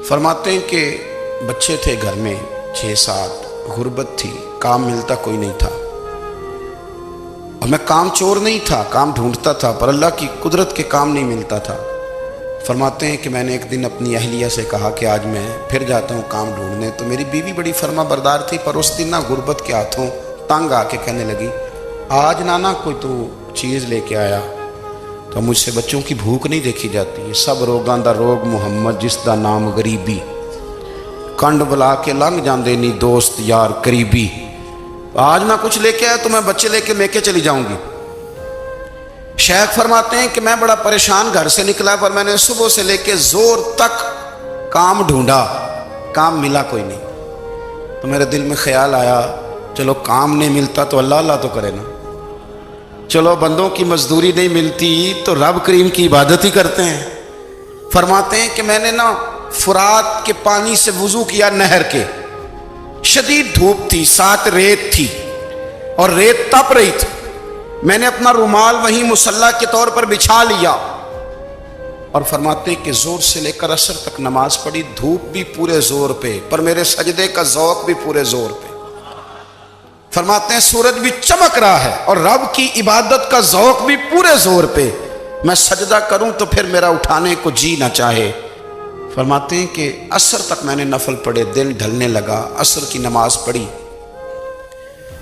فرماتے ہیں کہ بچے تھے گھر میں 6-7، غربت تھی، کام ملتا کوئی نہیں تھا، اور میں کام چور نہیں تھا، کام ڈھونڈتا تھا، پر اللہ کی قدرت کے کام نہیں ملتا تھا۔ فرماتے ہیں کہ میں نے ایک دن اپنی اہلیہ سے کہا کہ آج میں پھر جاتا ہوں کام ڈھونڈنے، تو میری بیوی بڑی فرما بردار تھی، پر اس دن نہ غربت کے ہاتھوں تنگ آ کے کہنے لگی آج نانا کوئی تو چیز لے کے آیا، تو مجھ سے بچوں کی بھوک نہیں دیکھی جاتی ہے، سب روگاں دا روگ محمد جس دا نام غریبی، کنڈ بلا کے لنگ جاندے نہیں دوست یار قریبی، آج نہ کچھ لے کے آیا تو میں بچے لے کے میکے چلی جاؤں گی۔ شیخ فرماتے ہیں کہ میں بڑا پریشان گھر سے نکلا، پر میں نے صبح سے لے کے زور تک کام ڈھونڈا، کام ملا کوئی نہیں، تو میرے دل میں خیال آیا چلو کام نہیں ملتا تو اللہ اللہ تو کرے نا، چلو بندوں کی مزدوری نہیں ملتی تو رب کریم کی عبادت ہی کرتے ہیں۔ فرماتے ہیں کہ میں نے نا فرات کے پانی سے وضو کیا، نہر کے، شدید دھوپ تھی، ساتھ ریت تھی اور ریت تپ رہی تھی، میں نے اپنا رومال وہیں مصلی کے طور پر بچھا لیا، اور فرماتے ہیں کہ زور سے لے کر عصر تک نماز پڑھی، دھوپ بھی پورے زور پہ، پر میرے سجدے کا ذوق بھی پورے زور پہ۔ فرماتے ہیں سورج بھی چمک رہا ہے اور رب کی عبادت کا ذوق بھی پورے زور پہ، میں سجدہ کروں تو پھر میرا اٹھانے کو جی نہ چاہے۔ فرماتے ہیں کہ عصر تک میں نے نفل پڑھے، دل ڈھلنے لگا، عصر کی نماز پڑھی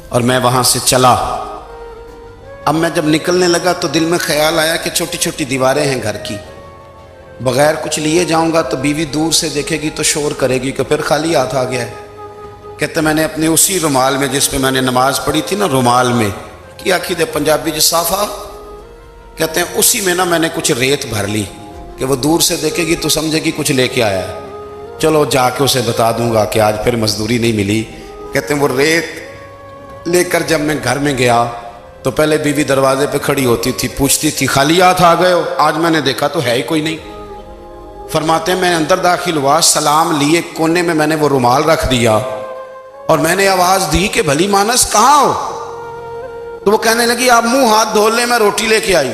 اور میں وہاں سے چلا۔ اب میں جب نکلنے لگا تو دل میں خیال آیا کہ چھوٹی چھوٹی دیواریں ہیں گھر کی، بغیر کچھ لیے جاؤں گا تو بیوی دور سے دیکھے گی تو شور کرے گی کہ پھر خالی ہاتھ آ گیا ہے۔ کہتے میں نے اپنے اسی رومال میں جس پہ میں نے نماز پڑھی تھی نا، رومال میں کیا دے پنجابی جو صافہ کہتے ہیں، اسی میں نا میں نے کچھ ریت بھر لی کہ وہ دور سے دیکھے گی تو سمجھے گی کچھ لے کے آیا ہے، چلو جا کے اسے بتا دوں گا کہ آج پھر مزدوری نہیں ملی۔ کہتے ہیں وہ ریت لے کر جب میں گھر میں گیا تو پہلے بیوی دروازے پہ کھڑی ہوتی تھی، پوچھتی تھی خالی ہاتھ آ گئے ہو؟ آج میں نے دیکھا تو ہے ہی کوئی نہیں۔ فرماتے ہیں میں اندر داخل ہوا، سلام لیے، کونے میں نے وہ رومال رکھ دیا اور میں نے آواز دی کہ بھلی مانس کہاں ہو؟ تو وہ کہنے لگی آپ منہ ہاتھ دھو لیں، میں روٹی لے کے آئی۔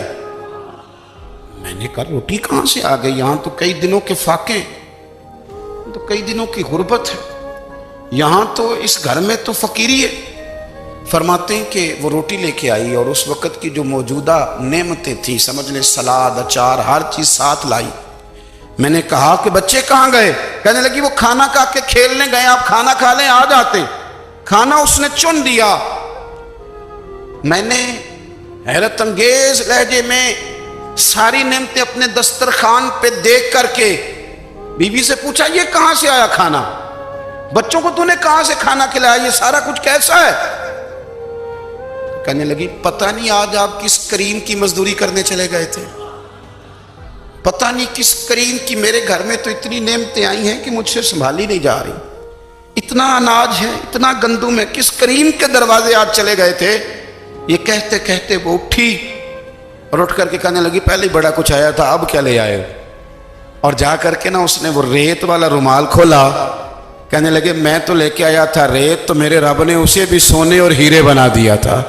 میں نے کہا روٹی کہاں سے آ گئی؟ یہاں تو کئی دنوں کے فاقے، تو کئی دنوں کی غربت ہے، یہاں تو اس گھر میں تو فقیری ہے۔ فرماتے ہیں کہ وہ روٹی لے کے آئی اور اس وقت کی جو موجودہ نعمتیں تھیں، سمجھ لیں سلاد، اچار، ہر چیز ساتھ لائی۔ میں نے کہا کہ بچے کہاں گئے؟ کہنے لگی وہ کھانا کھا کے کھیلنے گئے، آپ کھانا کھا لیں آ جاتے۔ کھانا اس نے چن دیا۔ میں نے حیرت انگیز لہجے میں ساری نعمتیں اپنے دسترخوان پہ دیکھ کر کے بیوی سے پوچھا یہ کہاں سے آیا کھانا؟ بچوں کو تو نے کہاں سے کھانا کھلایا؟ یہ سارا کچھ کیسا ہے؟ کہنے لگی پتہ نہیں آج آپ کس کریم کی مزدوری کرنے چلے گئے تھے، پتہ نہیں کس کریم کی، میرے گھر میں تو اتنی نعمتیں آئی ہیں کہ مجھ سے سنبھالی نہیں جا رہی، اتنا اناج ہے، اتنا گندم ہے، کس کریم کے دروازے آج چلے گئے تھے؟ یہ کہتے کہتے وہ اٹھی اور اٹھ کر کے کہنے لگی پہلے ہی بڑا کچھ آیا تھا، اب کیا لے آئے؟ اور جا کر کے نا اس نے وہ ریت والا رومال کھولا، کہنے لگے میں تو لے کے آیا تھا ریت، تو میرے رب نے اسے بھی سونے اور ہیرے بنا دیا تھا۔